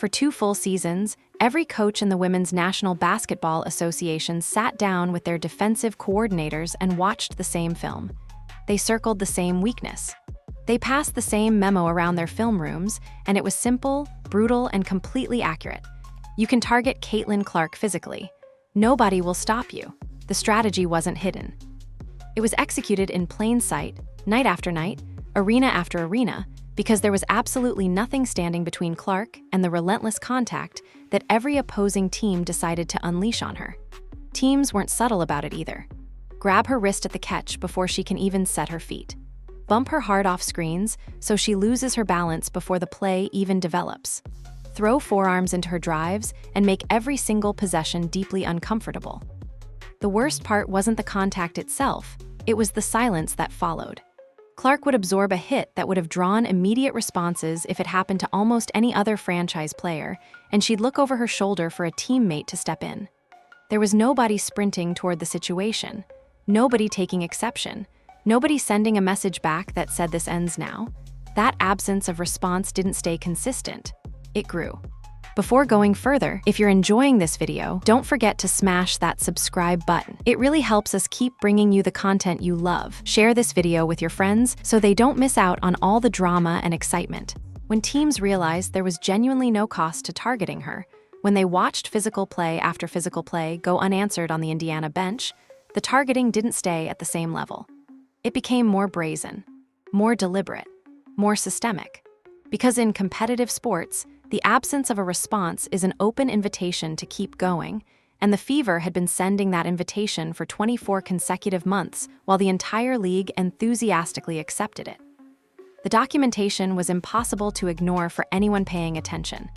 For 2 full seasons, every coach in the Women's National Basketball Association sat down with their defensive coordinators and watched the same film. They circled the same weakness. They passed the same memo around their film rooms, and it was simple, brutal, and completely accurate. You can target Caitlin Clark physically. Nobody will stop you. The strategy wasn't hidden. It was executed in plain sight, night after night, arena after arena, because there was absolutely nothing standing between Clark and the relentless contact that every opposing team decided to unleash on her. Teams weren't subtle about it either. Grab her wrist at the catch before she can even set her feet. Bump her hard off screens so she loses her balance before the play even develops. Throw forearms into her drives and make every single possession deeply uncomfortable. The worst part wasn't the contact itself, it was the silence that followed. Clark would absorb a hit that would have drawn immediate responses if it happened to almost any other franchise player, and she'd look over her shoulder for a teammate to step in. There was nobody sprinting toward the situation, nobody taking exception, nobody sending a message back that said this ends now. That absence of response didn't stay consistent. It grew. Before going further, if you're enjoying this video, don't forget to smash that subscribe button. It really helps us keep bringing you the content you love. Share this video with your friends so they don't miss out on all the drama and excitement. When teams realized there was genuinely no cost to targeting her, when they watched physical play after physical play go unanswered on the Indiana bench, the targeting didn't stay at the same level. It became more brazen, more deliberate, more systemic. Because in competitive sports, the absence of a response is an open invitation to keep going, and the Fever had been sending that invitation for 24 consecutive months while the entire league enthusiastically accepted it. The documentation was impossible to ignore for anyone paying attention.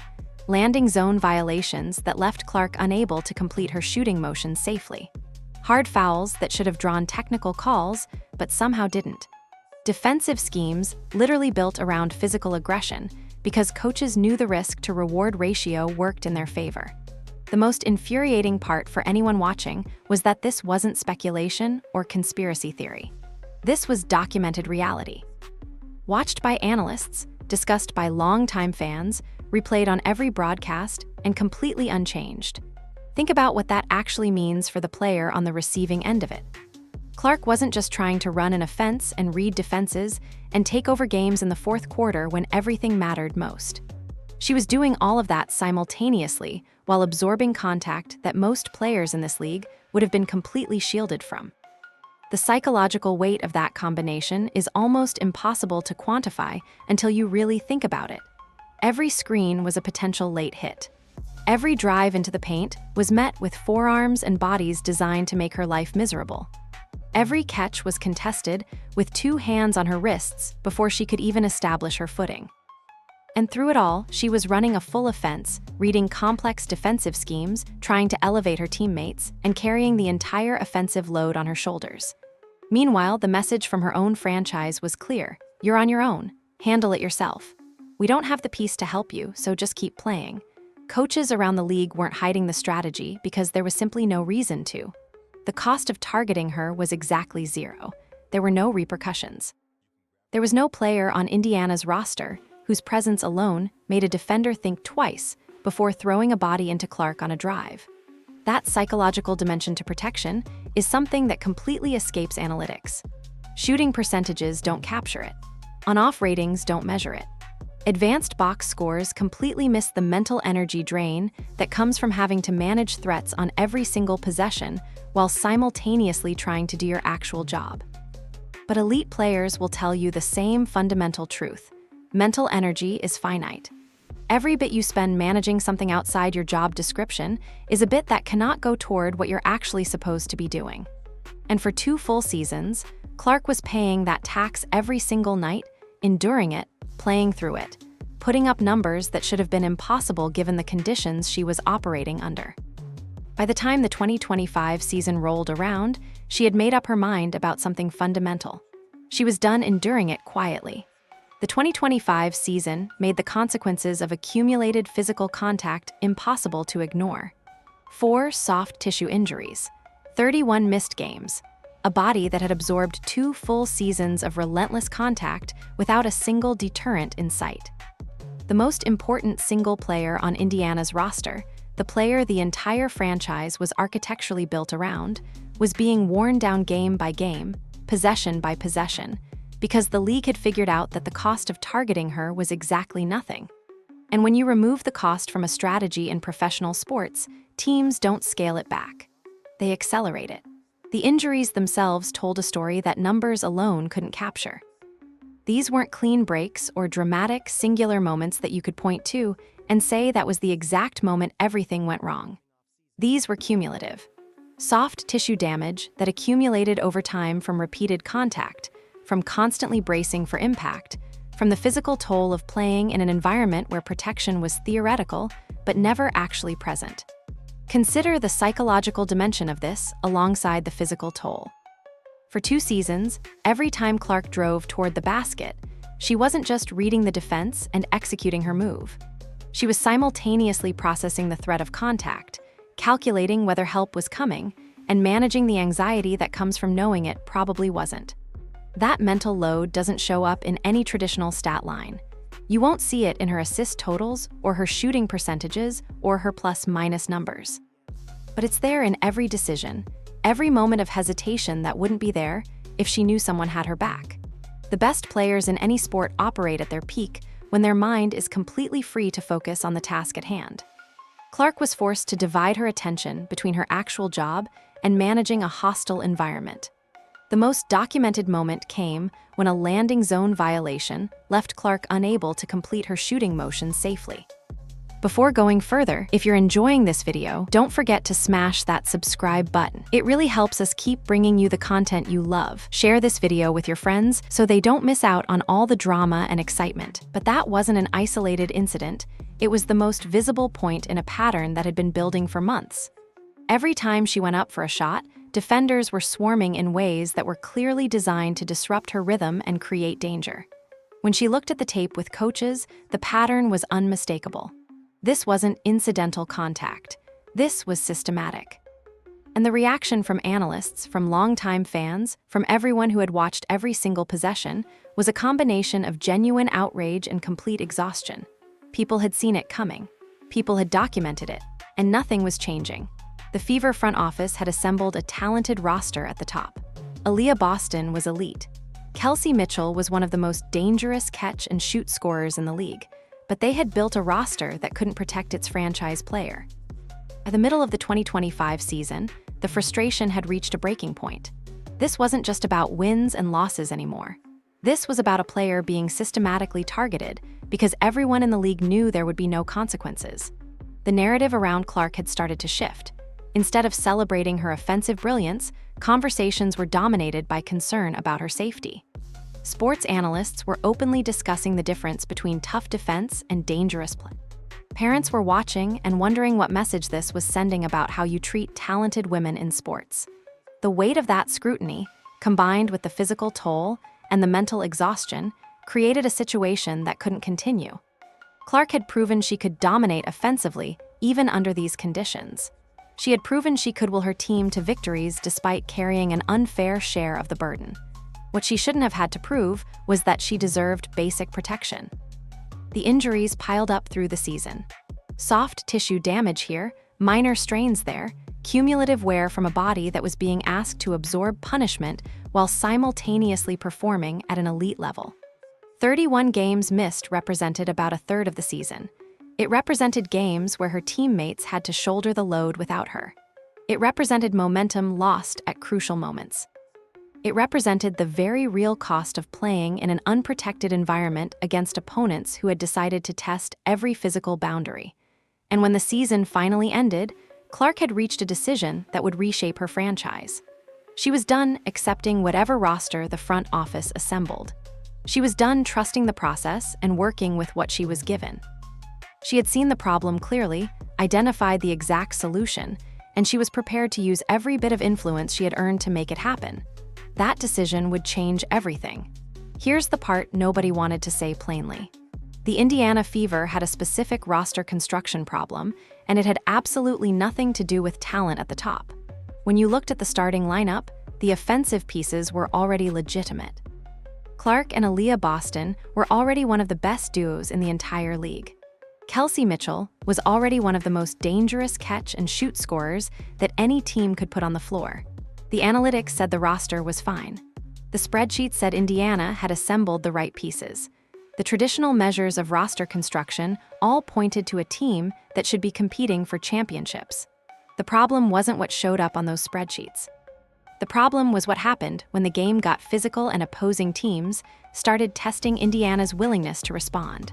Landing zone violations that left Clark unable to complete her shooting motion safely. Hard fouls that should have drawn technical calls, but somehow didn't. Defensive schemes literally built around physical aggression because coaches knew the risk-to-reward ratio worked in their favor. The most infuriating part for anyone watching was that this wasn't speculation or conspiracy theory. This was documented reality. Watched by analysts, discussed by longtime fans, replayed on every broadcast, and completely unchanged. Think about what that actually means for the player on the receiving end of it. Clark wasn't just trying to run an offense and read defenses and take over games in the fourth quarter when everything mattered most. She was doing all of that simultaneously while absorbing contact that most players in this league would have been completely shielded from. The psychological weight of that combination is almost impossible to quantify until you really think about it. Every screen was a potential late hit. Every drive into the paint was met with forearms and bodies designed to make her life miserable. Every catch was contested with 2 hands on her wrists before she could even establish her footing. And through it all, she was running a full offense, reading complex defensive schemes, trying to elevate her teammates, and carrying the entire offensive load on her shoulders. Meanwhile, the message from her own franchise was clear. You're on your own. Handle it yourself. We don't have the piece to help you, so just keep playing. Coaches around the league weren't hiding the strategy because there was simply no reason to. The cost of targeting her was exactly 0. There were no repercussions. There was no player on Indiana's roster whose presence alone made a defender think twice before throwing a body into Clark on a drive. That psychological dimension to protection is something that completely escapes analytics. Shooting percentages don't capture it. On-off ratings don't measure it. Advanced box scores completely miss the mental energy drain that comes from having to manage threats on every single possession while simultaneously trying to do your actual job. But elite players will tell you the same fundamental truth. Mental energy is finite. Every bit you spend managing something outside your job description is a bit that cannot go toward what you're actually supposed to be doing. And for 2 full seasons, Clark was paying that tax every single night, enduring it, playing through it, putting up numbers that should have been impossible given the conditions she was operating under. By the time the 2025 season rolled around, she had made up her mind about something fundamental. She was done enduring it quietly. The 2025 season made the consequences of accumulated physical contact impossible to ignore. 4 soft tissue injuries, 31 missed games, a body that had absorbed 2 full seasons of relentless contact without a single deterrent in sight. The most important single player on Indiana's roster, the player the entire franchise was architecturally built around, was being worn down game by game, possession by possession, because the league had figured out that the cost of targeting her was exactly nothing. And when you remove the cost from a strategy in professional sports, teams don't scale it back. They accelerate it. The injuries themselves told a story that numbers alone couldn't capture. These weren't clean breaks or dramatic, singular moments that you could point to and say that was the exact moment everything went wrong. These were cumulative. Soft tissue damage that accumulated over time from repeated contact, from constantly bracing for impact, from the physical toll of playing in an environment where protection was theoretical but never actually present. Consider the psychological dimension of this alongside the physical toll. For 2 seasons, every time Clark drove toward the basket, she wasn't just reading the defense and executing her move. She was simultaneously processing the threat of contact, calculating whether help was coming, and managing the anxiety that comes from knowing it probably wasn't. That mental load doesn't show up in any traditional stat line. You won't see it in her assist totals or her shooting percentages or her plus-minus numbers. But it's there in every decision, every moment of hesitation that wouldn't be there if she knew someone had her back. The best players in any sport operate at their peak when their mind is completely free to focus on the task at hand. Clark was forced to divide her attention between her actual job and managing a hostile environment. The most documented moment came when a landing zone violation left Clark unable to complete her shooting motion safely. Before going further, if you're enjoying this video, don't forget to smash that subscribe button. It really helps us keep bringing you the content you love. Share this video with your friends so they don't miss out on all the drama and excitement. But that wasn't an isolated incident. It was the most visible point in a pattern that had been building for months. Every time she went up for a shot, defenders were swarming in ways that were clearly designed to disrupt her rhythm and create danger. When she looked at the tape with coaches, the pattern was unmistakable. This wasn't incidental contact. This was systematic. And the reaction from analysts, from longtime fans, from everyone who had watched every single possession, was a combination of genuine outrage and complete exhaustion. People had seen it coming. People had documented it, and nothing was changing. The Fever front office had assembled a talented roster at the top. Aaliyah Boston was elite. Kelsey Mitchell was one of the most dangerous catch-and-shoot scorers in the league, but they had built a roster that couldn't protect its franchise player. At the middle of the 2025 season, the frustration had reached a breaking point. This wasn't just about wins and losses anymore. This was about a player being systematically targeted because everyone in the league knew there would be no consequences. The narrative around Clark had started to shift. Instead of celebrating her offensive brilliance, conversations were dominated by concern about her safety. Sports analysts were openly discussing the difference between tough defense and dangerous play. Parents were watching and wondering what message this was sending about how you treat talented women in sports. The weight of that scrutiny, combined with the physical toll and the mental exhaustion, created a situation that couldn't continue. Clark had proven she could dominate offensively even under these conditions. She had proven she could will her team to victories despite carrying an unfair share of the burden. What she shouldn't have had to prove was that she deserved basic protection. The injuries piled up through the season. Soft tissue damage here, minor strains there, cumulative wear from a body that was being asked to absorb punishment while simultaneously performing at an elite level. 31 games missed represented about a third of the season. It represented games where her teammates had to shoulder the load without her. It represented momentum lost at crucial moments. It represented the very real cost of playing in an unprotected environment against opponents who had decided to test every physical boundary. And when the season finally ended, Clark had reached a decision that would reshape her franchise. She was done accepting whatever roster the front office assembled. She was done trusting the process and working with what she was given. She had seen the problem clearly, identified the exact solution, and she was prepared to use every bit of influence she had earned to make it happen. That decision would change everything. Here's the part nobody wanted to say plainly. The Indiana Fever had a specific roster construction problem, and it had absolutely nothing to do with talent at the top. When you looked at the starting lineup, the offensive pieces were already legitimate. Clark and Aaliyah Boston were already one of the best duos in the entire league. Kelsey Mitchell was already one of the most dangerous catch-and-shoot scorers that any team could put on the floor. The analytics said the roster was fine. The spreadsheet said Indiana had assembled the right pieces. The traditional measures of roster construction all pointed to a team that should be competing for championships. The problem wasn't what showed up on those spreadsheets. The problem was what happened when the game got physical and opposing teams started testing Indiana's willingness to respond.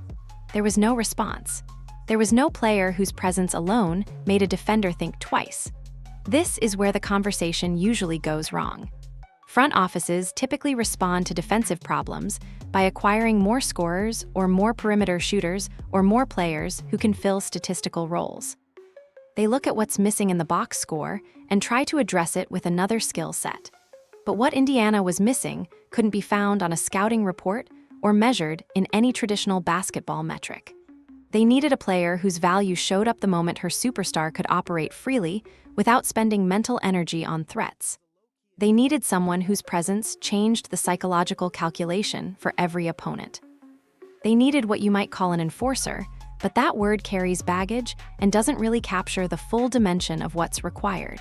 There was no response. There was no player whose presence alone made a defender think twice. This is where the conversation usually goes wrong. Front offices typically respond to defensive problems by acquiring more scorers or more perimeter shooters or more players who can fill statistical roles. They look at what's missing in the box score and try to address it with another skill set. But what Indiana was missing couldn't be found on a scouting report or measured in any traditional basketball metric. They needed a player whose value showed up the moment her superstar could operate freely without spending mental energy on threats. They needed someone whose presence changed the psychological calculation for every opponent. They needed what you might call an enforcer, but that word carries baggage and doesn't really capture the full dimension of what's required.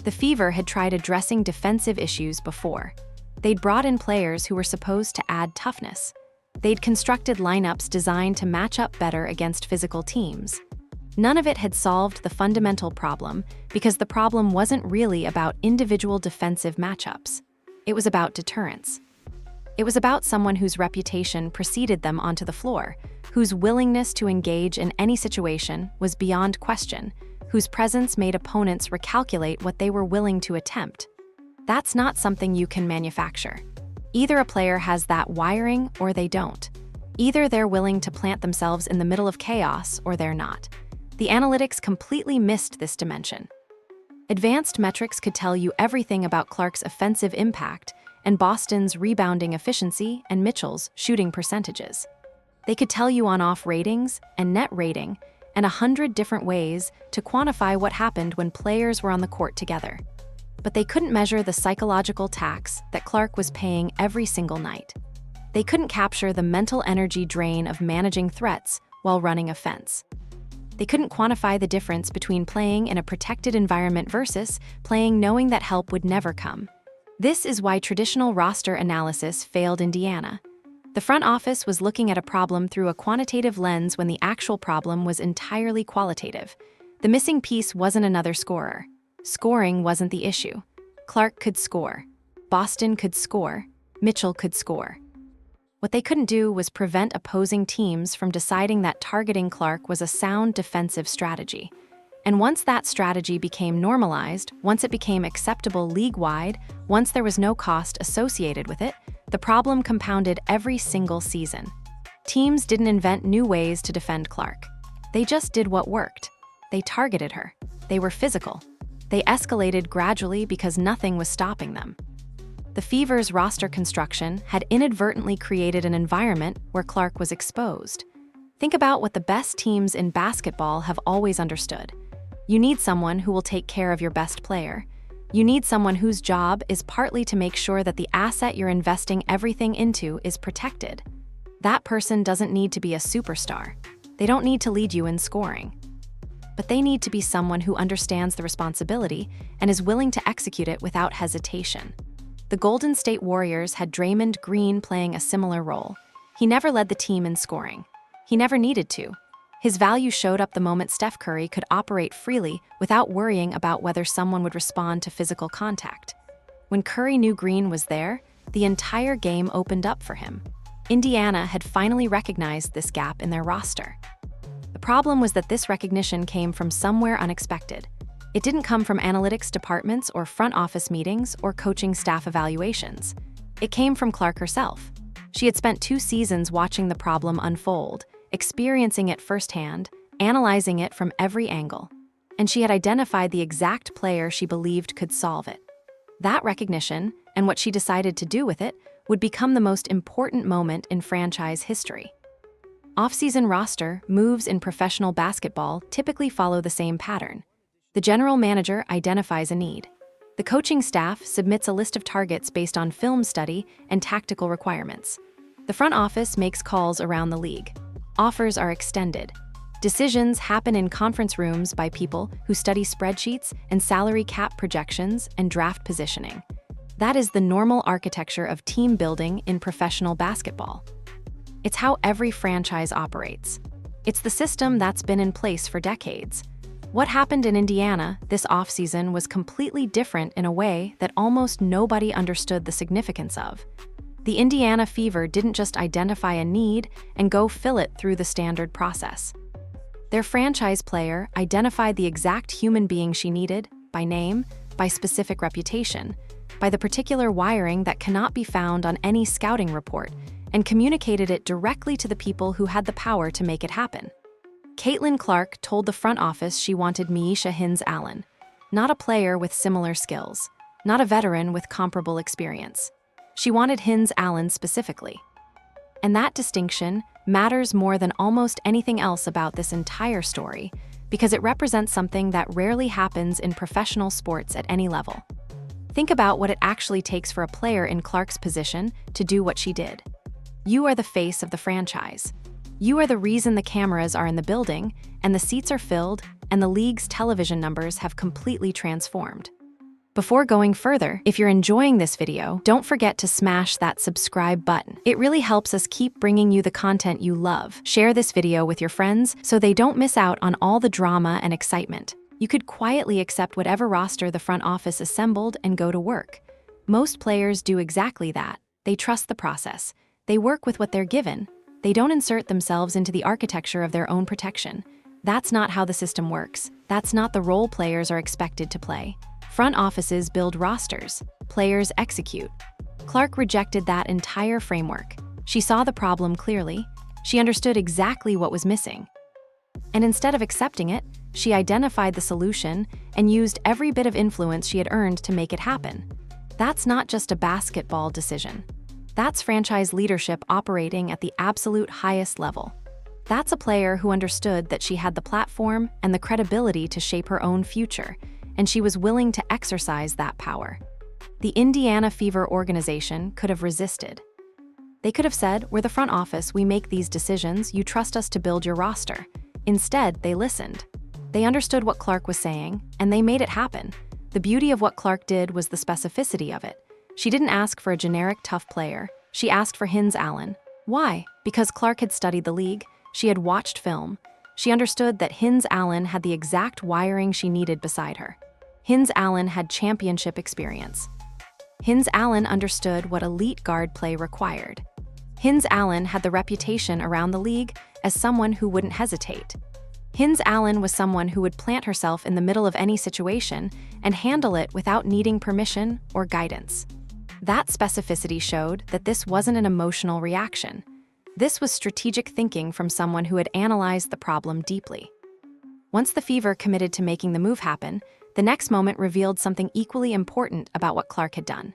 The Fever had tried addressing defensive issues before. They'd brought in players who were supposed to add toughness. They'd constructed lineups designed to match up better against physical teams. None of it had solved the fundamental problem because the problem wasn't really about individual defensive matchups. It was about deterrence. It was about someone whose reputation preceded them onto the floor, whose willingness to engage in any situation was beyond question, whose presence made opponents recalculate what they were willing to attempt. That's not something you can manufacture. Either a player has that wiring or they don't. Either they're willing to plant themselves in the middle of chaos or they're not. The analytics completely missed this dimension. Advanced metrics could tell you everything about Clark's offensive impact and Boston's rebounding efficiency and Mitchell's shooting percentages. They could tell you on-off ratings and net rating and 100 different ways to quantify what happened when players were on the court together. But they couldn't measure the psychological tax that Clark was paying every single night. They couldn't capture the mental energy drain of managing threats while running offense. They couldn't quantify the difference between playing in a protected environment versus playing knowing that help would never come. This is why traditional roster analysis failed Indiana. The front office was looking at a problem through a quantitative lens when the actual problem was entirely qualitative. The missing piece wasn't another scorer. Scoring wasn't the issue. Clark could score. Boston could score. Mitchell could score. What they couldn't do was prevent opposing teams from deciding that targeting Clark was a sound defensive strategy. And once that strategy became normalized, once it became acceptable league-wide, once there was no cost associated with it, the problem compounded every single season. Teams didn't invent new ways to defend Clark. They just did what worked. They targeted her. They were physical. They escalated gradually because nothing was stopping them. The Fever's roster construction had inadvertently created an environment where Clark was exposed. Think about what the best teams in basketball have always understood. You need someone who will take care of your best player. You need someone whose job is partly to make sure that the asset you're investing everything into is protected. That person doesn't need to be a superstar. They don't need to lead you in scoring. But they need to be someone who understands the responsibility and is willing to execute it without hesitation. The Golden State Warriors had Draymond Green playing a similar role. He never led the team in scoring. He never needed to. His value showed up the moment Steph Curry could operate freely without worrying about whether someone would respond to physical contact. When Curry knew Green was there, the entire game opened up for him. Indiana had finally recognized this gap in their roster. The problem was that this recognition came from somewhere unexpected. It didn't come from analytics departments or front office meetings or coaching staff evaluations. It came from Clark herself. She had spent 2 seasons watching the problem unfold, experiencing it firsthand, analyzing it from every angle. And she had identified the exact player she believed could solve it. That recognition, and what she decided to do with it, would become the most important moment in franchise history. Off-season roster moves in professional basketball typically follow the same pattern. The general manager identifies a need. The coaching staff submits a list of targets based on film study and tactical requirements. The front office makes calls around the league. Offers are extended. Decisions happen in conference rooms by people who study spreadsheets and salary cap projections and draft positioning. That is the normal architecture of team building in professional basketball. It's how every franchise operates. It's the system that's been in place for decades. What happened in Indiana this offseason was completely different in a way that almost nobody understood the significance of. The Indiana Fever didn't just identify a need and go fill it through the standard process. Their franchise player identified the exact human being she needed, by name, by specific reputation, by the particular wiring that cannot be found on any scouting report, and communicated it directly to the people who had the power to make it happen. Caitlin Clark told the front office she wanted Myisha Hines-Allen, not a player with similar skills, not a veteran with comparable experience. She wanted Hines-Allen specifically. And that distinction matters more than almost anything else about this entire story, because it represents something that rarely happens in professional sports at any level. Think about what it actually takes for a player in Clark's position to do what she did. You are the face of the franchise. You are the reason the cameras are in the building, and the seats are filled, and the league's television numbers have completely transformed. Before going further, if you're enjoying this video, don't forget to smash that subscribe button. It really helps us keep bringing you the content you love. Share this video with your friends so they don't miss out on all the drama and excitement. You could quietly accept whatever roster the front office assembled and go to work. Most players do exactly that. They trust the process. They work with what they're given. They don't insert themselves into the architecture of their own protection. That's not how the system works. That's not the role players are expected to play. Front offices build rosters. Players execute. Clark rejected that entire framework. She saw the problem clearly. She understood exactly what was missing. And instead of accepting it, she identified the solution and used every bit of influence she had earned to make it happen. That's not just a basketball decision. That's franchise leadership operating at the absolute highest level. That's a player who understood that she had the platform and the credibility to shape her own future, and she was willing to exercise that power. The Indiana Fever organization could have resisted. They could have said, "We're the front office, we make these decisions, you trust us to build your roster." Instead, they listened. They understood what Clark was saying, and they made it happen. The beauty of what Clark did was the specificity of it. She didn't ask for a generic tough player. She asked for Hines-Allen. Why? Because Clark had studied the league. She had watched film. She understood that Hines-Allen had the exact wiring she needed beside her. Hines-Allen had championship experience. Hines-Allen understood what elite guard play required. Hines-Allen had the reputation around the league as someone who wouldn't hesitate. Hines-Allen was someone who would plant herself in the middle of any situation and handle it without needing permission or guidance. That specificity showed that this wasn't an emotional reaction. This was strategic thinking from someone who had analyzed the problem deeply. Once the Fever committed to making the move happen, the next moment revealed something equally important about what Clark had done.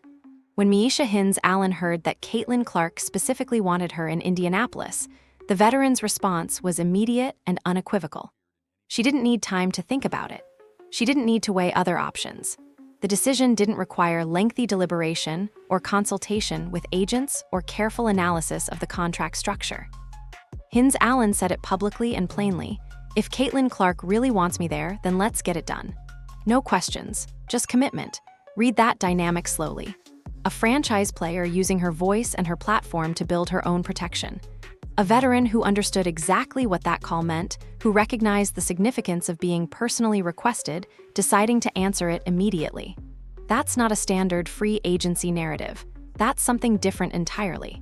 When Myisha Hines-Allen heard that Caitlin Clark specifically wanted her in Indianapolis, the veteran's response was immediate and unequivocal. She didn't need time to think about it. She didn't need to weigh other options. The decision didn't require lengthy deliberation or consultation with agents or careful analysis of the contract structure. Hines-Allen said it publicly and plainly, "If Caitlin Clark really wants me there, then let's get it done. No questions, just commitment." Read that dynamic slowly. A franchise player using her voice and her platform to build her own protection. A veteran who understood exactly what that call meant, who recognized the significance of being personally requested, deciding to answer it immediately. That's not a standard free agency narrative. That's something different entirely.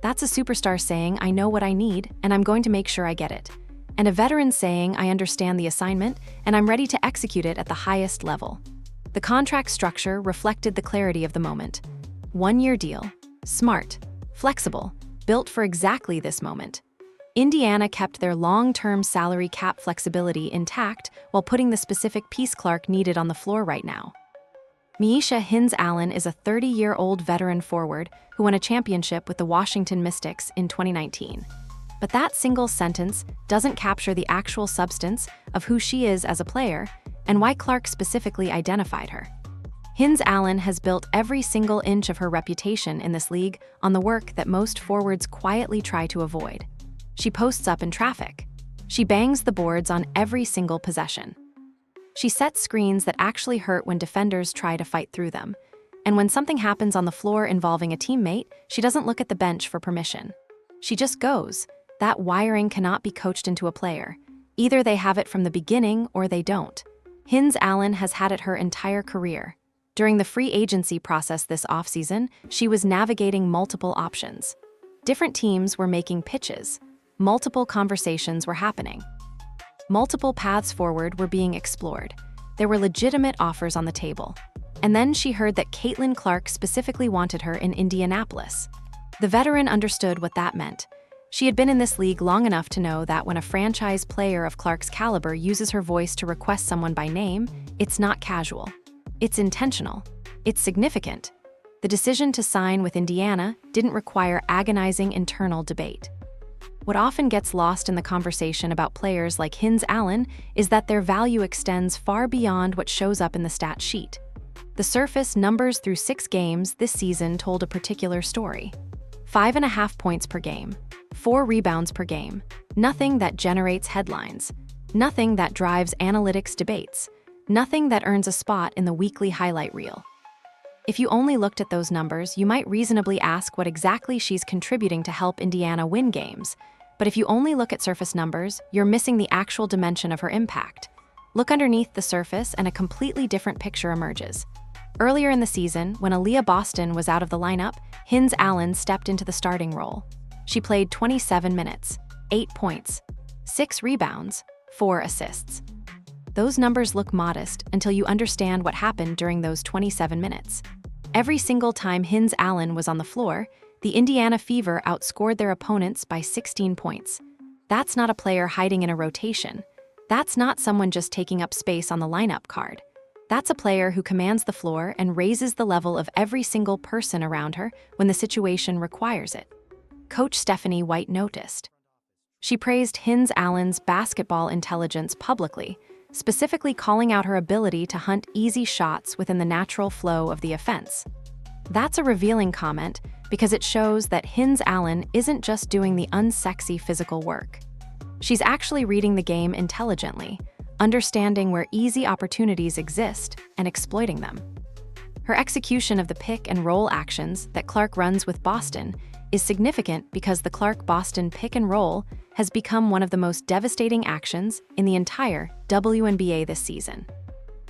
That's a superstar saying, "I know what I need, and I'm going to make sure I get it." And a veteran saying, "I understand the assignment, and I'm ready to execute it at the highest level." The contract structure reflected the clarity of the moment. 1-year deal. Smart. Flexible. Built for exactly this moment. Indiana kept their long-term salary cap flexibility intact while putting the specific piece Clark needed on the floor right now. Myisha Hines-Allen is a 30-year-old veteran forward who won a championship with the Washington Mystics in 2019. But that single sentence doesn't capture the actual substance of who she is as a player and why Clark specifically identified her. Hines-Allen has built every single inch of her reputation in this league on the work that most forwards quietly try to avoid. She posts up in traffic. She bangs the boards on every single possession. She sets screens that actually hurt when defenders try to fight through them. And when something happens on the floor involving a teammate, she doesn't look at the bench for permission. She just goes. That wiring cannot be coached into a player. Either they have it from the beginning or they don't. Hines-Allen has had it her entire career. During the free agency process this offseason, she was navigating multiple options. Different teams were making pitches. Multiple conversations were happening. Multiple paths forward were being explored. There were legitimate offers on the table. And then she heard that Caitlin Clark specifically wanted her in Indianapolis. The veteran understood what that meant. She had been in this league long enough to know that when a franchise player of Clark's caliber uses her voice to request someone by name, it's not casual. It's intentional. It's significant. The decision to sign with Indiana didn't require agonizing internal debate. What often gets lost in the conversation about players like Hines-Allen is that their value extends far beyond what shows up in the stat sheet. The surface numbers through 6 games this season told a particular story. 5.5 points per game, 4 rebounds per game, nothing that generates headlines, nothing that drives analytics debates, nothing that earns a spot in the weekly highlight reel. If you only looked at those numbers, you might reasonably ask what exactly she's contributing to help Indiana win games. But if you only look at surface numbers, you're missing the actual dimension of her impact. Look underneath the surface and a completely different picture emerges. Earlier in the season, when Aaliyah Boston was out of the lineup, Hines-Allen stepped into the starting role. She played 27 minutes, 8 points, 6 rebounds, 4 assists. Those numbers look modest until you understand what happened during those 27 minutes. Every single time Hines-Allen was on the floor, the Indiana Fever outscored their opponents by 16 points. That's not a player hiding in a rotation. That's not someone just taking up space on the lineup card. That's a player who commands the floor and raises the level of every single person around her when the situation requires it. Coach Stephanie White noticed. She praised Hines-Allen's basketball intelligence publicly, specifically calling out her ability to hunt easy shots within the natural flow of the offense. That's a revealing comment because it shows that Hines-Allen isn't just doing the unsexy physical work. She's actually reading the game intelligently, understanding where easy opportunities exist and exploiting them. Her execution of the pick and roll actions that Clark runs with Boston is significant because the Clark-Boston pick and roll has become one of the most devastating actions in the entire WNBA this season.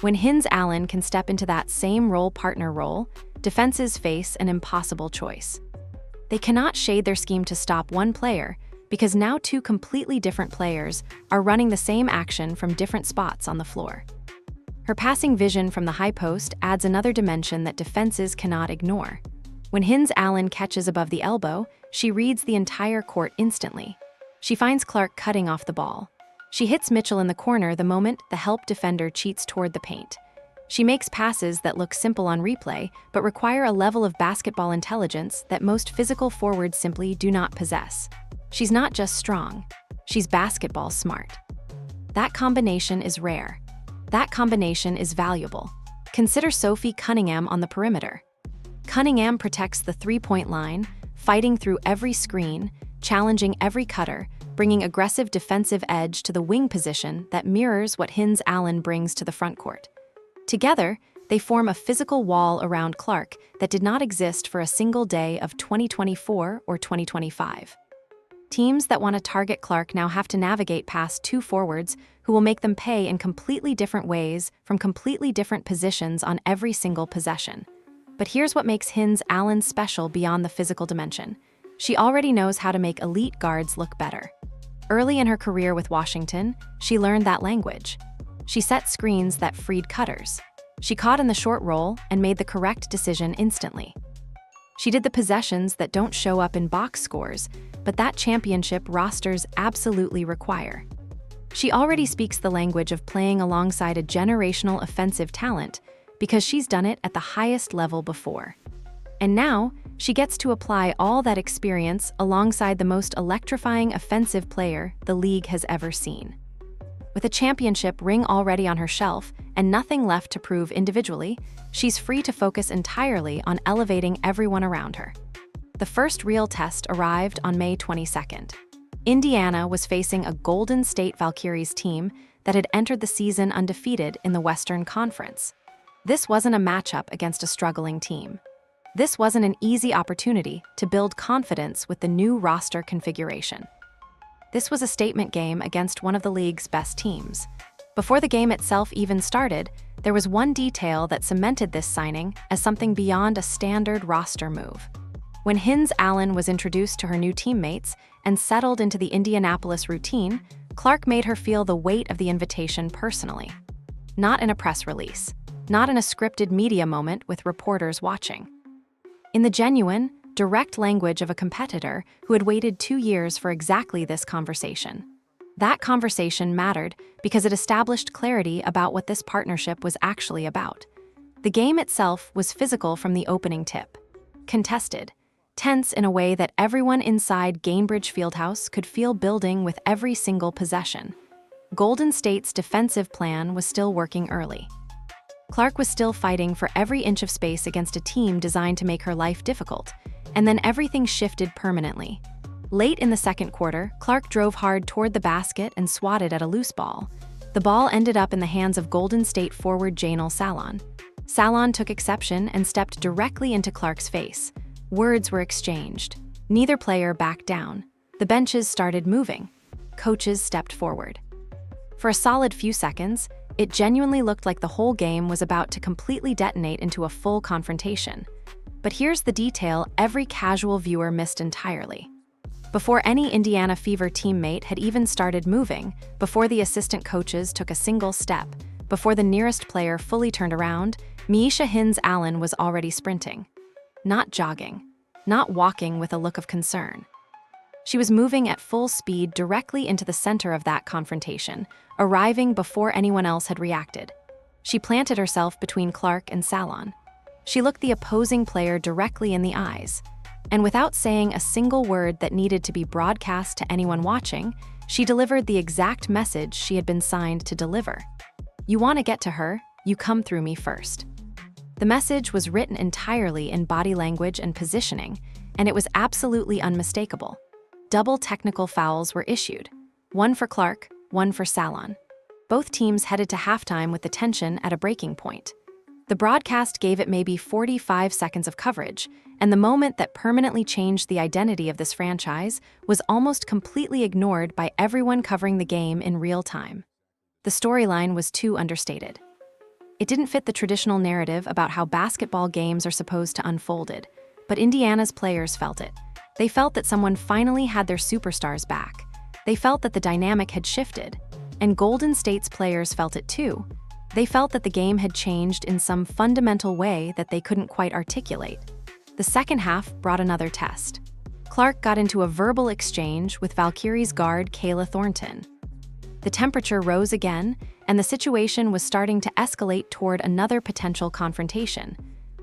When Hines-Allen can step into that same role-partner role, defenses face an impossible choice. They cannot shade their scheme to stop one player because now 2 completely different players are running the same action from different spots on the floor. Her passing vision from the high post adds another dimension that defenses cannot ignore. When Hines-Allen catches above the elbow, she reads the entire court instantly. She finds Clark cutting off the ball. She hits Mitchell in the corner the moment the help defender cheats toward the paint. She makes passes that look simple on replay, but require a level of basketball intelligence that most physical forwards simply do not possess. She's not just strong, she's basketball smart. That combination is rare. That combination is valuable. Consider Sophie Cunningham on the perimeter. Cunningham protects the three-point line, fighting through every screen, challenging every cutter, bringing aggressive defensive edge to the wing position that mirrors what Hines-Allen brings to the front court. Together, they form a physical wall around Clark that did not exist for a single day of 2024 or 2025. Teams that want to target Clark now have to navigate past 2 forwards who will make them pay in completely different ways from completely different positions on every single possession. But here's what makes Hines-Allen special beyond the physical dimension. She already knows how to make elite guards look better. Early in her career with Washington, she learned that language. She set screens that freed cutters. She caught in the short roll and made the correct decision instantly. She did the possessions that don't show up in box scores, but that championship rosters absolutely require. She already speaks the language of playing alongside a generational offensive talent because she's done it at the highest level before. And now, she gets to apply all that experience alongside the most electrifying offensive player the league has ever seen. With a championship ring already on her shelf and nothing left to prove individually, she's free to focus entirely on elevating everyone around her. The first real test arrived on May 22nd. Indiana was facing a Golden State Valkyries team that had entered the season undefeated in the Western Conference. This wasn't a matchup against a struggling team. This wasn't an easy opportunity to build confidence with the new roster configuration. This was a statement game against one of the league's best teams. Before the game itself even started, there was one detail that cemented this signing as something beyond a standard roster move. When Hines-Allen was introduced to her new teammates and settled into the Indianapolis routine, Clark made her feel the weight of the invitation personally. Not in a press release, not in a scripted media moment with reporters watching. In the genuine, direct language of a competitor who had waited 2 years for exactly this conversation. That conversation mattered because it established clarity about what this partnership was actually about. The game itself was physical from the opening tip. Contested, tense in a way that everyone inside Gainbridge Fieldhouse could feel building with every single possession. Golden State's defensive plan was still working early. Clark was still fighting for every inch of space against a team designed to make her life difficult, and then everything shifted permanently. Late in the second quarter, Clark drove hard toward the basket and swatted at a loose ball. The ball ended up in the hands of Golden State forward Myisha. Salon took exception and stepped directly into Clark's face. Words were exchanged. Neither player backed down. The benches started moving. Coaches stepped forward. For a solid few seconds, it genuinely looked like the whole game was about to completely detonate into a full confrontation. But here's the detail every casual viewer missed entirely. Before any Indiana Fever teammate had even started moving, before the assistant coaches took a single step, before the nearest player fully turned around, Myisha Hines-Allen was already sprinting. Not jogging, not walking with a look of concern. She was moving at full speed directly into the center of that confrontation, arriving before anyone else had reacted. She planted herself between Clark and Salon. She looked the opposing player directly in the eyes, and without saying a single word that needed to be broadcast to anyone watching, she delivered the exact message she had been signed to deliver. You want to get to her, you come through me first. The message was written entirely in body language and positioning, and it was absolutely unmistakable. Double technical fouls were issued, one for Clark, one for Salon. Both teams headed to halftime with the tension at a breaking point. The broadcast gave it maybe 45 seconds of coverage, and the moment that permanently changed the identity of this franchise was almost completely ignored by everyone covering the game in real time. The storyline was too understated. It didn't fit the traditional narrative about how basketball games are supposed to unfold, but Indiana's players felt it. They felt that someone finally had their superstars back. They felt that the dynamic had shifted, and Golden State's players felt it too. They felt that the game had changed in some fundamental way that they couldn't quite articulate. The second half brought another test. Clark got into a verbal exchange with Valkyries guard Kayla Thornton. The temperature rose again, and the situation was starting to escalate toward another potential confrontation.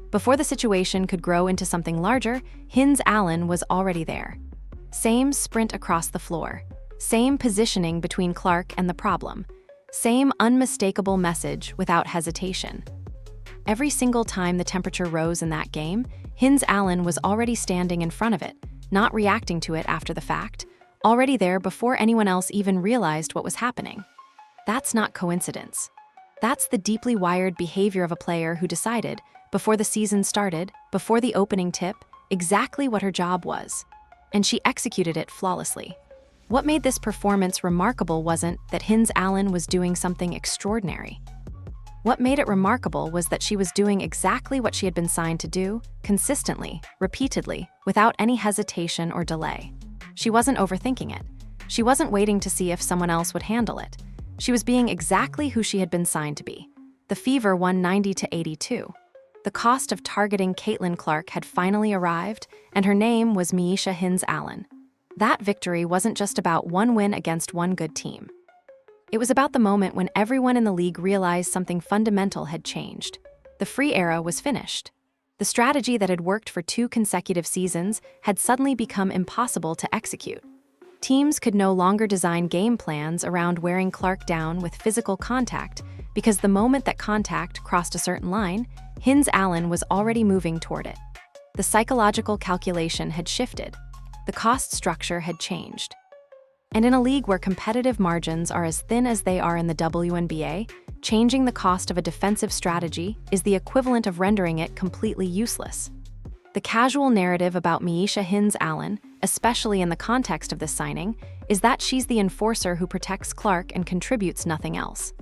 Before the situation could grow into something larger, Hines-Allen was already there. Same sprint across the floor. Same positioning between Clark and the problem. Same unmistakable message without hesitation. Every single time the temperature rose in that game, Hines-Allen was already standing in front of it, not reacting to it after the fact, already there before anyone else even realized what was happening. That's not coincidence. That's the deeply wired behavior of a player who decided, before the season started, before the opening tip, exactly what her job was. And she executed it flawlessly. What made this performance remarkable wasn't that Hines-Allen was doing something extraordinary. What made it remarkable was that she was doing exactly what she had been signed to do, consistently, repeatedly, without any hesitation or delay. She wasn't overthinking it. She wasn't waiting to see if someone else would handle it. She was being exactly who she had been signed to be. The Fever won 90-82. The cost of targeting Caitlin Clark had finally arrived, and her name was Myisha Hines-Allen. That victory wasn't just about one win against one good team. It was about the moment when everyone in the league realized something fundamental had changed. The free era was finished. The strategy that had worked for 2 consecutive seasons had suddenly become impossible to execute. Teams could no longer design game plans around wearing Clark down with physical contact because the moment that contact crossed a certain line, Hines-Allen was already moving toward it. The psychological calculation had shifted. The cost structure had changed. And in a league where competitive margins are as thin as they are in the WNBA, changing the cost of a defensive strategy is the equivalent of rendering it completely useless. The casual narrative about Myisha Hines-Allen, especially in the context of this signing, is that she's the enforcer who protects Clark and contributes nothing else.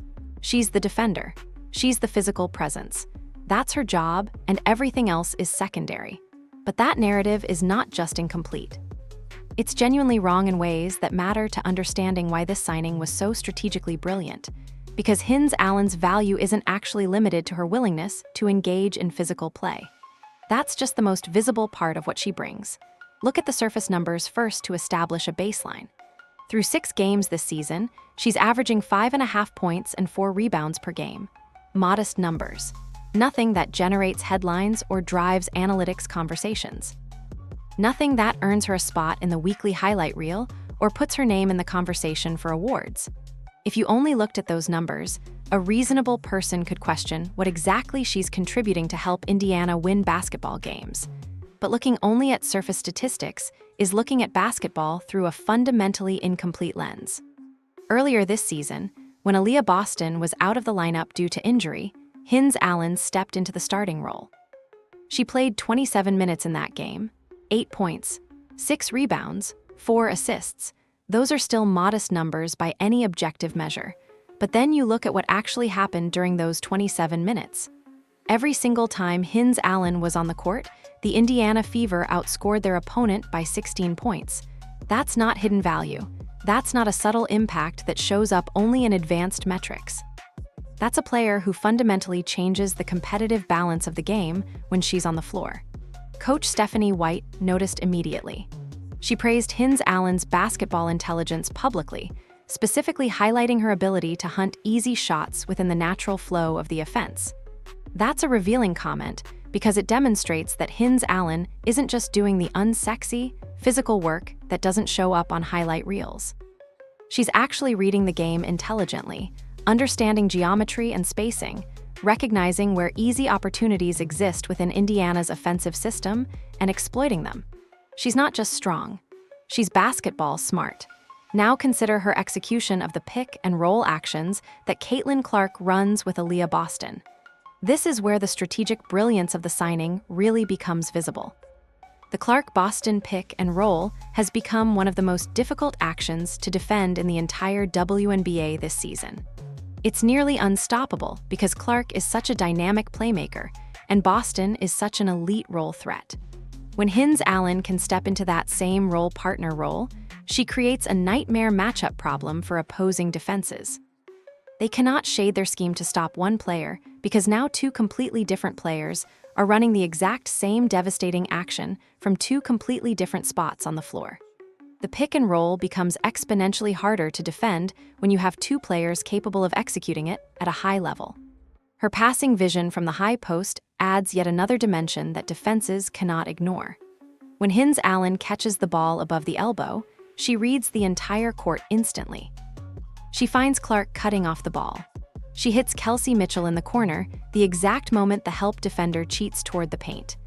She's the defender. She's the physical presence. That's her job, and everything else is secondary. But that narrative is not just incomplete. It's genuinely wrong in ways that matter to understanding why this signing was so strategically brilliant, because Hines-Allen's value isn't actually limited to her willingness to engage in physical play. That's just the most visible part of what she brings. Look at the surface numbers first to establish a baseline. Through 6 games this season, she's averaging 5.5 points and 4 rebounds per game. Modest numbers. Nothing that generates headlines or drives analytics conversations. Nothing that earns her a spot in the weekly highlight reel or puts her name in the conversation for awards. If you only looked at those numbers, a reasonable person could question what exactly she's contributing to help Indiana win basketball games. But looking only at surface statistics is looking at basketball through a fundamentally incomplete lens. Earlier this season, when Aaliyah Boston was out of the lineup due to injury, Hines-Allen stepped into the starting role. She played 27 minutes in that game, 8 points, 6 rebounds, 4 assists. Those are still modest numbers by any objective measure. But then you look at what actually happened during those 27 minutes. Every single time Hines-Allen was on the court, the Indiana Fever outscored their opponent by 16 points. That's not hidden value. That's not a subtle impact that shows up only in advanced metrics. That's a player who fundamentally changes the competitive balance of the game when she's on the floor. Coach Stephanie White noticed immediately. She praised Hines-Allen's basketball intelligence publicly, specifically highlighting her ability to hunt easy shots within the natural flow of the offense. That's a revealing comment because it demonstrates that Hines-Allen isn't just doing the unsexy, physical work that doesn't show up on highlight reels. She's actually reading the game intelligently, understanding geometry and spacing, recognizing where easy opportunities exist within Indiana's offensive system and exploiting them. She's not just strong, she's basketball smart. Now consider her execution of the pick and roll actions that Caitlin Clark runs with Aaliyah Boston. This is where the strategic brilliance of the signing really becomes visible. The Clark-Boston pick and roll has become one of the most difficult actions to defend in the entire WNBA this season. It's nearly unstoppable because Clark is such a dynamic playmaker, and Boston is such an elite roll threat. When Hines-Allen can step into that same role partner role, she creates a nightmare matchup problem for opposing defenses. They cannot shade their scheme to stop one player because now 2 completely different players are running the exact same devastating action from 2 completely different spots on the floor. The pick and roll becomes exponentially harder to defend when you have 2 players capable of executing it at a high level. Her passing vision from the high post adds yet another dimension that defenses cannot ignore. When Hines-Allen catches the ball above the elbow, she reads the entire court instantly. She finds Clark cutting off the ball. She hits Kelsey Mitchell in the corner the exact moment the help defender cheats toward the paint.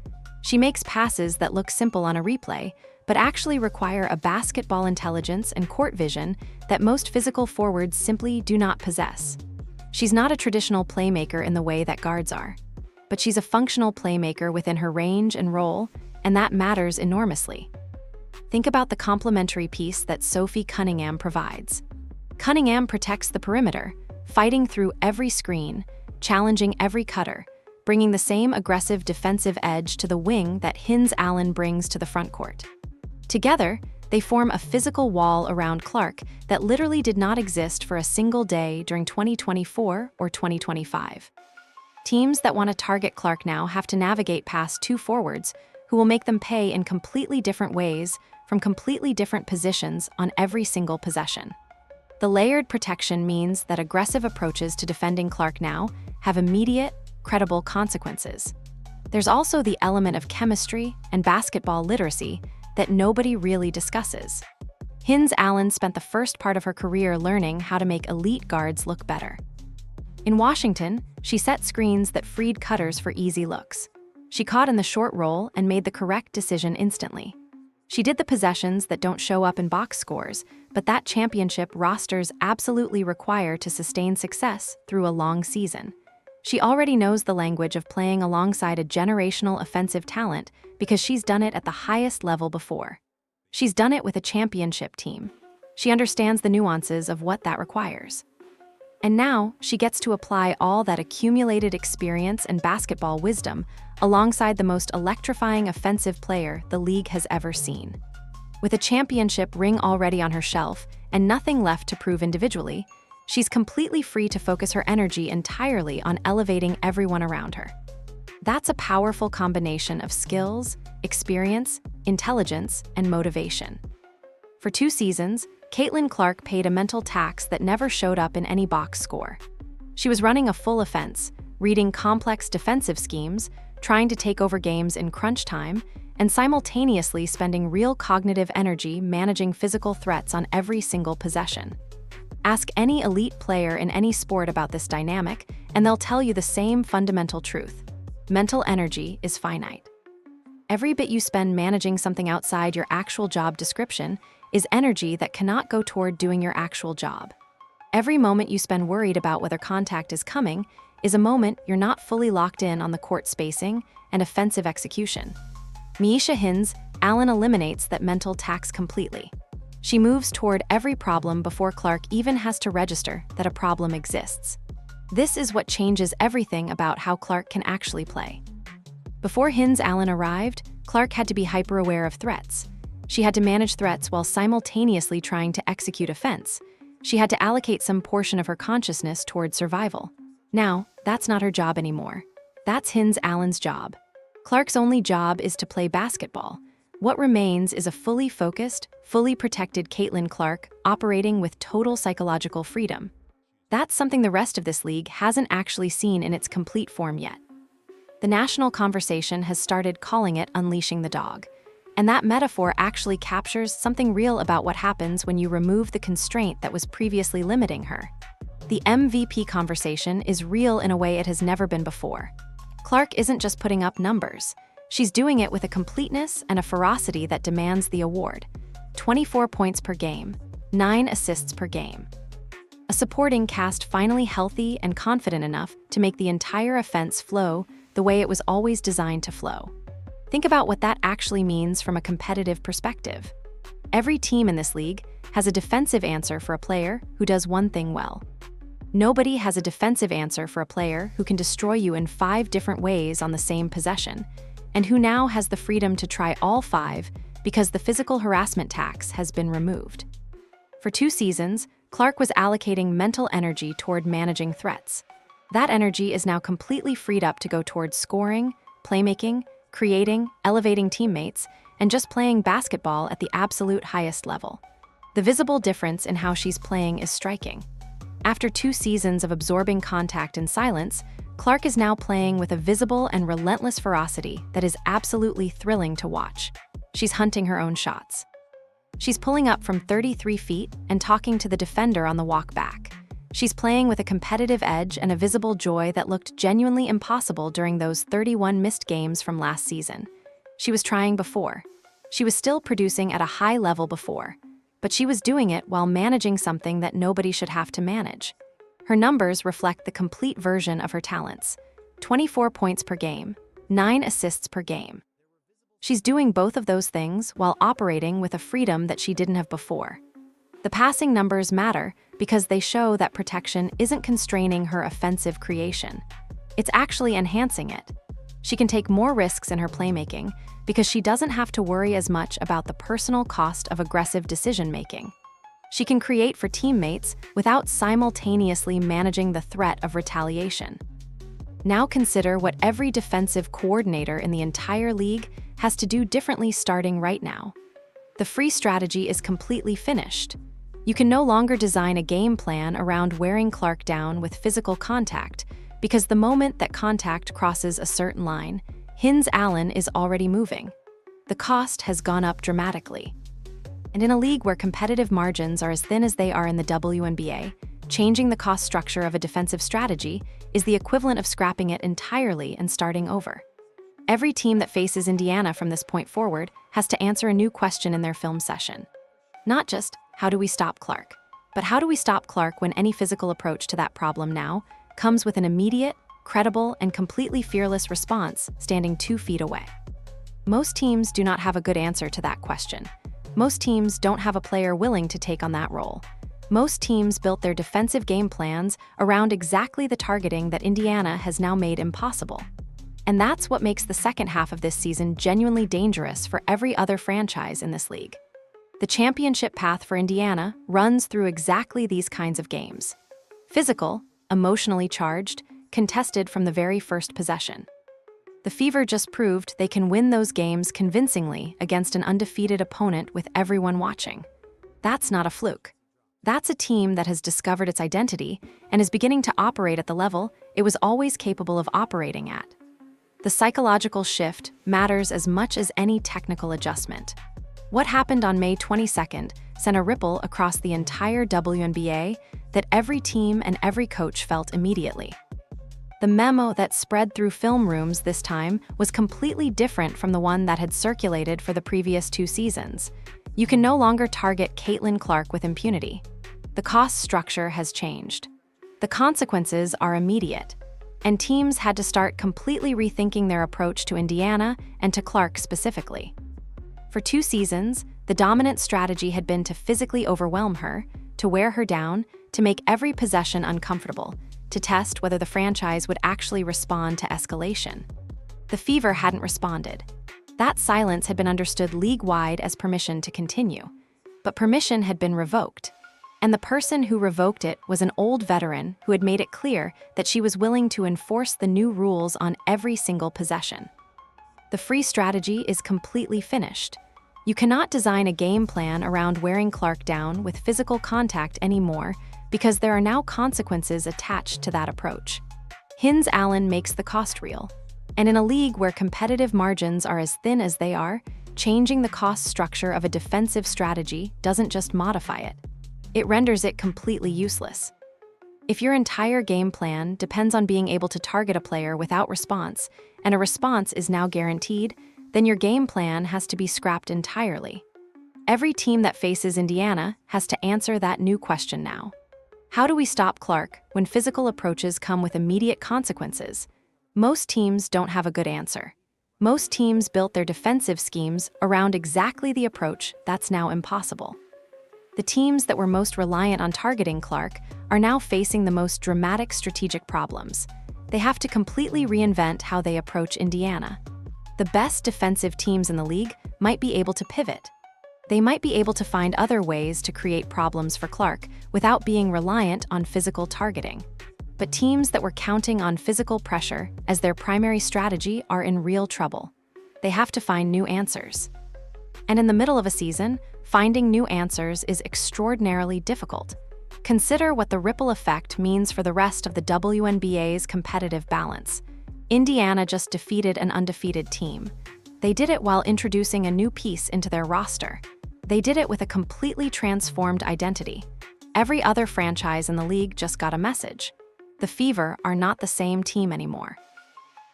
She makes passes that look simple on a replay, but actually require a basketball intelligence and court vision that most physical forwards simply do not possess. She's not a traditional playmaker in the way that guards are, but she's a functional playmaker within her range and role, and that matters enormously. Think about the complementary piece that Sophie Cunningham provides. Cunningham protects the perimeter, fighting through every screen, challenging every cutter, bringing the same aggressive defensive edge to the wing that Hines-Allen brings to the front court. Together, they form a physical wall around Clark that literally did not exist for a single day during 2024 or 2025. Teams that want to target Clark now have to navigate past 2 forwards who will make them pay in completely different ways from completely different positions on every single possession. The layered protection means that aggressive approaches to defending Clark now have immediate, credible consequences. There's also the element of chemistry and basketball literacy that nobody really discusses. Hines-Allen spent the first part of her career learning how to make elite guards look better. In Washington, she set screens that freed cutters for easy looks. She caught in the short roll and made the correct decision instantly. She did the possessions that don't show up in box scores, but that championship rosters absolutely require to sustain success through a long season. She already knows the language of playing alongside a generational offensive talent because she's done it at the highest level before. She's done it with a championship team. She understands the nuances of what that requires. And now, she gets to apply all that accumulated experience and basketball wisdom alongside the most electrifying offensive player the league has ever seen. With a championship ring already on her shelf and nothing left to prove individually, she's completely free to focus her energy entirely on elevating everyone around her. That's a powerful combination of skills, experience, intelligence, and motivation. For 2 seasons, Caitlin Clark paid a mental tax that never showed up in any box score. She was running a full offense, reading complex defensive schemes, trying to take over games in crunch time, and simultaneously spending real cognitive energy managing physical threats on every single possession. Ask any elite player in any sport about this dynamic, and they'll tell you the same fundamental truth. Mental energy is finite. Every bit you spend managing something outside your actual job description is energy that cannot go toward doing your actual job. Every moment you spend worried about whether contact is coming is a moment you're not fully locked in on the court spacing and offensive execution. Myisha Hines-Allen eliminates that mental tax completely. She moves toward every problem before Clark even has to register that a problem exists. This is what changes everything about how Clark can actually play. Before Hines-Allen arrived, Clark had to be hyper-aware of threats. She had to manage threats while simultaneously trying to execute offense. She had to allocate some portion of her consciousness toward survival. Now, that's not her job anymore. That's Hines-Allen's job. Clark's only job is to play basketball. What remains is a fully focused, fully protected Caitlin Clark operating with total psychological freedom. That's something the rest of this league hasn't actually seen in its complete form yet. The national conversation has started calling it unleashing the dog. And that metaphor actually captures something real about what happens when you remove the constraint that was previously limiting her. The MVP conversation is real in a way it has never been before. Clark isn't just putting up numbers. She's doing it with a completeness and a ferocity that demands the award. 24 points per game, 9 assists per game. A supporting cast finally healthy and confident enough to make the entire offense flow the way it was always designed to flow. Think about what that actually means from a competitive perspective. Every team in this league has a defensive answer for a player who does one thing well. Nobody has a defensive answer for a player who can destroy you in 5 different ways on the same possession, and who now has the freedom to try all 5 because the physical harassment tax has been removed. For 2 seasons, Clark was allocating mental energy toward managing threats. That energy is now completely freed up to go towards scoring, playmaking, creating, elevating teammates, and just playing basketball at the absolute highest level. The visible difference in how she's playing is striking. After 2 seasons of absorbing contact in silence, Clark is now playing with a visible and relentless ferocity that is absolutely thrilling to watch. She's hunting her own shots. She's pulling up from 33 feet and talking to the defender on the walk back. She's playing with a competitive edge and a visible joy that looked genuinely impossible during those 31 missed games from last season. She was trying before. She was still producing at a high level before, but she was doing it while managing something that nobody should have to manage. Her numbers reflect the complete version of her talents: 24 points per game, 9 assists per game. She's doing both of those things while operating with a freedom that she didn't have before. The passing numbers matter because they show that protection isn't constraining her offensive creation. It's actually enhancing it. She can take more risks in her playmaking because she doesn't have to worry as much about the personal cost of aggressive decision-making. She can create for teammates without simultaneously managing the threat of retaliation. Now consider what every defensive coordinator in the entire league has to do differently starting right now. The free strategy is completely finished. You can no longer design a game plan around wearing Clark down with physical contact, because the moment that contact crosses a certain line, Hines-Allen is already moving. The cost has gone up dramatically. And in a league where competitive margins are as thin as they are in the WNBA, changing the cost structure of a defensive strategy is the equivalent of scrapping it entirely and starting over. Every team that faces Indiana from this point forward has to answer a new question in their film session. Not just, how do we stop Clark? But how do we stop Clark when any physical approach to that problem now comes with an immediate, credible, and completely fearless response standing 2 feet away? Most teams do not have a good answer to that question. Most teams don't have a player willing to take on that role. Most teams built their defensive game plans around exactly the targeting that Indiana has now made impossible. And that's what makes the second half of this season genuinely dangerous for every other franchise in this league. The championship path for Indiana runs through exactly these kinds of games. Physical, emotionally charged, contested from the very first possession. The Fever just proved they can win those games convincingly against an undefeated opponent with everyone watching. That's not a fluke. That's a team that has discovered its identity and is beginning to operate at the level it was always capable of operating at. The psychological shift matters as much as any technical adjustment. What happened on May 22nd sent a ripple across the entire WNBA that every team and every coach felt immediately. The memo that spread through film rooms this time was completely different from the one that had circulated for the previous 2 seasons. You can no longer target Caitlin Clark with impunity. The cost structure has changed. The consequences are immediate, and teams had to start completely rethinking their approach to Indiana and to Clark specifically. For 2 seasons, the dominant strategy had been to physically overwhelm her, to wear her down, to make every possession uncomfortable, to test whether the franchise would actually respond to escalation. The Fever hadn't responded. That silence had been understood league-wide as permission to continue. But permission had been revoked. And the person who revoked it was an old veteran who had made it clear that she was willing to enforce the new rules on every single possession. The free strategy is completely finished. You cannot design a game plan around wearing Clark down with physical contact anymore because there are now consequences attached to that approach. Hines-Allen makes the cost real. And in a league where competitive margins are as thin as they are, changing the cost structure of a defensive strategy doesn't just modify it. It renders it completely useless. If your entire game plan depends on being able to target a player without response, and a response is now guaranteed, then your game plan has to be scrapped entirely. Every team that faces Indiana has to answer that new question now. How do we stop Clark when physical approaches come with immediate consequences? Most teams don't have a good answer. Most teams built their defensive schemes around exactly the approach that's now impossible. The teams that were most reliant on targeting Clark are now facing the most dramatic strategic problems. They have to completely reinvent how they approach Indiana. The best defensive teams in the league might be able to pivot. They might be able to find other ways to create problems for Clark without being reliant on physical targeting. But teams that were counting on physical pressure as their primary strategy are in real trouble. They have to find new answers. And in the middle of a season, finding new answers is extraordinarily difficult. Consider what the ripple effect means for the rest of the WNBA's competitive balance. Indiana just defeated an undefeated team. They did it while introducing a new piece into their roster. They did it with a completely transformed identity. Every other franchise in the league just got a message. The Fever are not the same team anymore.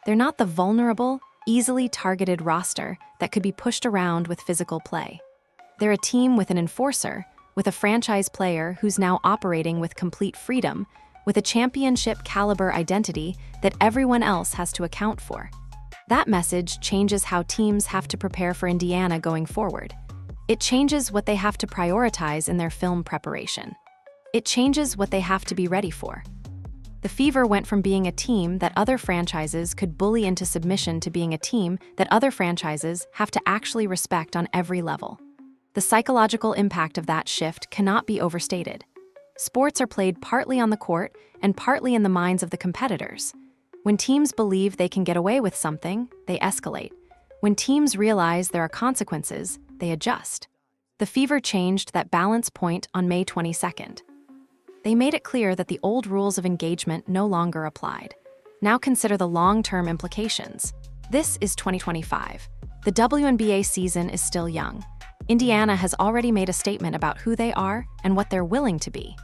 They're not the vulnerable, easily targeted roster that could be pushed around with physical play. They're a team with an enforcer, with a franchise player who's now operating with complete freedom, with a championship-caliber identity that everyone else has to account for. That message changes how teams have to prepare for Indiana going forward. It changes what they have to prioritize in their film preparation. It changes what they have to be ready for. The Fever went from being a team that other franchises could bully into submission to being a team that other franchises have to actually respect on every level. The psychological impact of that shift cannot be overstated. Sports are played partly on the court and partly in the minds of the competitors. When teams believe they can get away with something, they escalate. When teams realize there are consequences, they adjust. The Fever changed that balance point on May 22nd. They made it clear that the old rules of engagement no longer applied. Now consider the long-term implications. This is 2025. The WNBA season is still young. Indiana has already made a statement about who they are and what they're willing to be.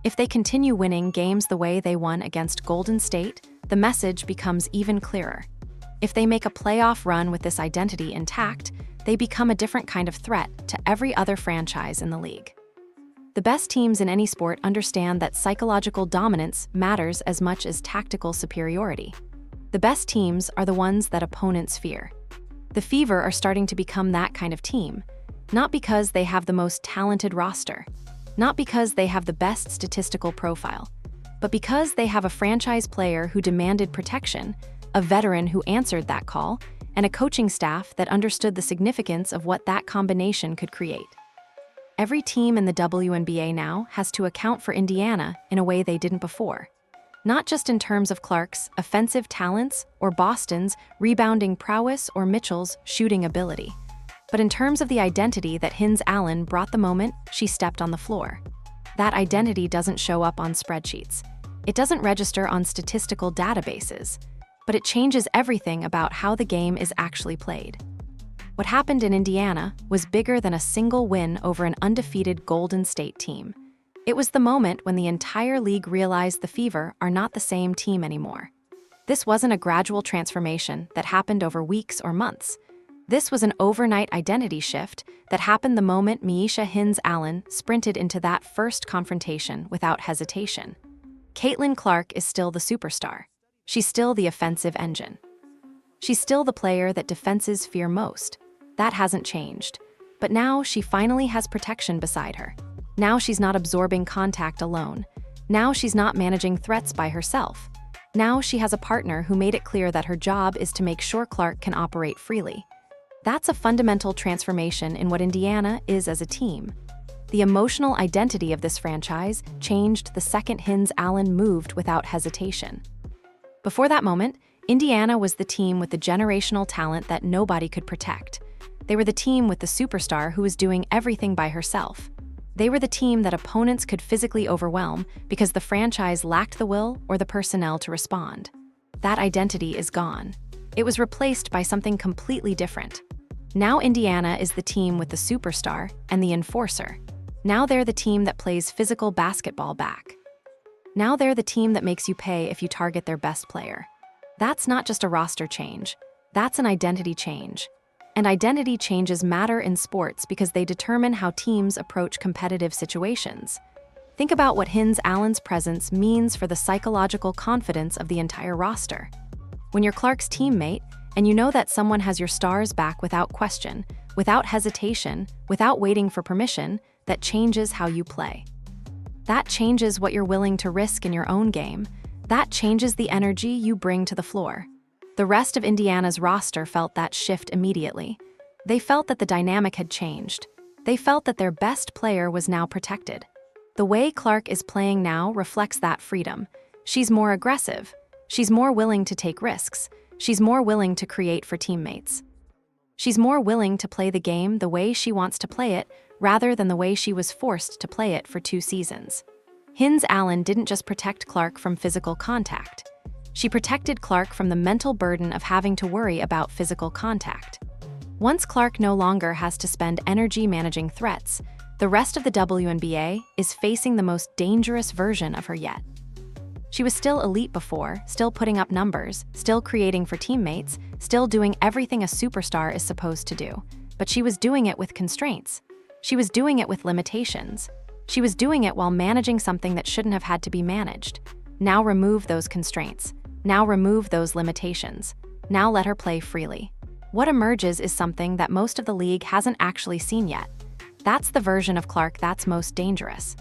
If they continue winning games the way they won against Golden State, the message becomes even clearer. If they make a playoff run with this identity intact, they become a different kind of threat to every other franchise in the league. The best teams in any sport understand that psychological dominance matters as much as tactical superiority. The best teams are the ones that opponents fear. The Fever are starting to become that kind of team, not because they have the most talented roster, not because they have the best statistical profile, but because they have a franchise player who demanded protection, a veteran who answered that call, and a coaching staff that understood the significance of what that combination could create. Every team in the WNBA now has to account for Indiana in a way they didn't before. Not just in terms of Clark's offensive talents or Boston's rebounding prowess or Mitchell's shooting ability, but in terms of the identity that Hines-Allen brought the moment she stepped on the floor. That identity doesn't show up on spreadsheets. It doesn't register on statistical databases, but it changes everything about how the game is actually played. What happened in Indiana was bigger than a single win over an undefeated Golden State team. It was the moment when the entire league realized the Fever are not the same team anymore. This wasn't a gradual transformation that happened over weeks or months. This was an overnight identity shift that happened the moment Myisha Hines-Allen sprinted into that first confrontation without hesitation. Caitlin Clark is still the superstar. She's still the offensive engine. She's still the player that defenses fear most. That hasn't changed. But now she finally has protection beside her. Now she's not absorbing contact alone. Now she's not managing threats by herself. Now she has a partner who made it clear that her job is to make sure Clark can operate freely. That's a fundamental transformation in what Indiana is as a team. The emotional identity of this franchise changed the second Hines-Allen moved without hesitation. Before that moment, Indiana was the team with the generational talent that nobody could protect. They were the team with the superstar who was doing everything by herself. They were the team that opponents could physically overwhelm because the franchise lacked the will or the personnel to respond. That identity is gone. It was replaced by something completely different. Now Indiana is the team with the superstar and the enforcer. Now they're the team that plays physical basketball back. Now they're the team that makes you pay if you target their best player. That's not just a roster change. That's an identity change. And identity changes matter in sports because they determine how teams approach competitive situations. Think about what Hines-Allen's presence means for the psychological confidence of the entire roster. When you're Clark's teammate, and you know that someone has your stars back without question, without hesitation, without waiting for permission, that changes how you play. That changes what you're willing to risk in your own game. That changes the energy you bring to the floor. The rest of Indiana's roster felt that shift immediately. They felt that the dynamic had changed. They felt that their best player was now protected. The way Clark is playing now reflects that freedom. She's more aggressive. She's more willing to take risks. She's more willing to create for teammates. She's more willing to play the game the way she wants to play it rather than the way she was forced to play it for 2 seasons. Hines-Allen didn't just protect Clark from physical contact. She protected Clark from the mental burden of having to worry about physical contact. Once Clark no longer has to spend energy managing threats, the rest of the WNBA is facing the most dangerous version of her yet. She was still elite before, still putting up numbers, still creating for teammates, still doing everything a superstar is supposed to do. But she was doing it with constraints. She was doing it with limitations. She was doing it while managing something that shouldn't have had to be managed. Now remove those constraints. Now remove those limitations. Now let her play freely. What emerges is something that most of the league hasn't actually seen yet. That's the version of Clark that's most dangerous.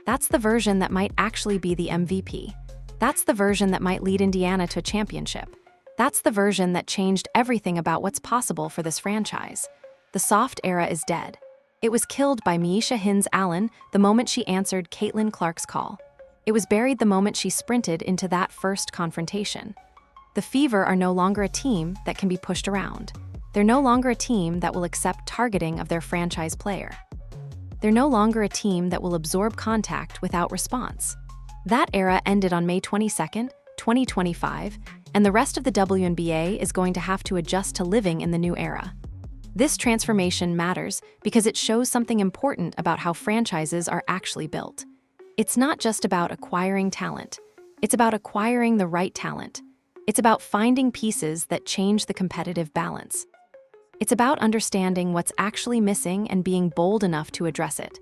That's the version that might actually be the MVP. That's the version that might lead Indiana to a championship. That's the version that changed everything about what's possible for this franchise. The soft era is dead. It was killed by Myisha Hines-Allen the moment she answered Caitlin Clark's call. It was buried the moment she sprinted into that first confrontation. The Fever are no longer a team that can be pushed around. They're no longer a team that will accept targeting of their franchise player. They're no longer a team that will absorb contact without response. That era ended on May 22nd, 2025, and the rest of the WNBA is going to have to adjust to living in the new era. This transformation matters because it shows something important about how franchises are actually built. It's not just about acquiring talent. It's about acquiring the right talent. It's about finding pieces that change the competitive balance. It's about understanding what's actually missing and being bold enough to address it.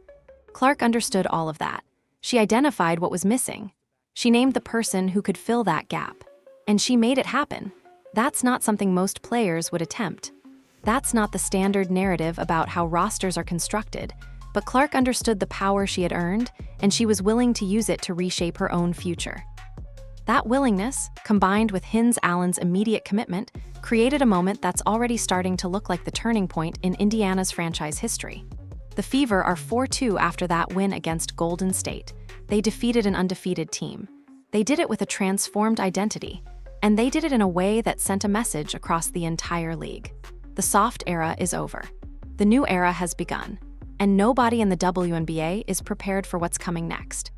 Clark understood all of that. She identified what was missing. She named the person who could fill that gap. And she made it happen. That's not something most players would attempt. That's not the standard narrative about how rosters are constructed, but Clark understood the power she had earned, and she was willing to use it to reshape her own future. That willingness, combined with Hines-Allen's immediate commitment, created a moment that's already starting to look like the turning point in Indiana's franchise history. The Fever are 4-2 after that win against Golden State. They defeated an undefeated team. They did it with a transformed identity, and they did it in a way that sent a message across the entire league. The soft era is over. The new era has begun, and nobody in the WNBA is prepared for what's coming next.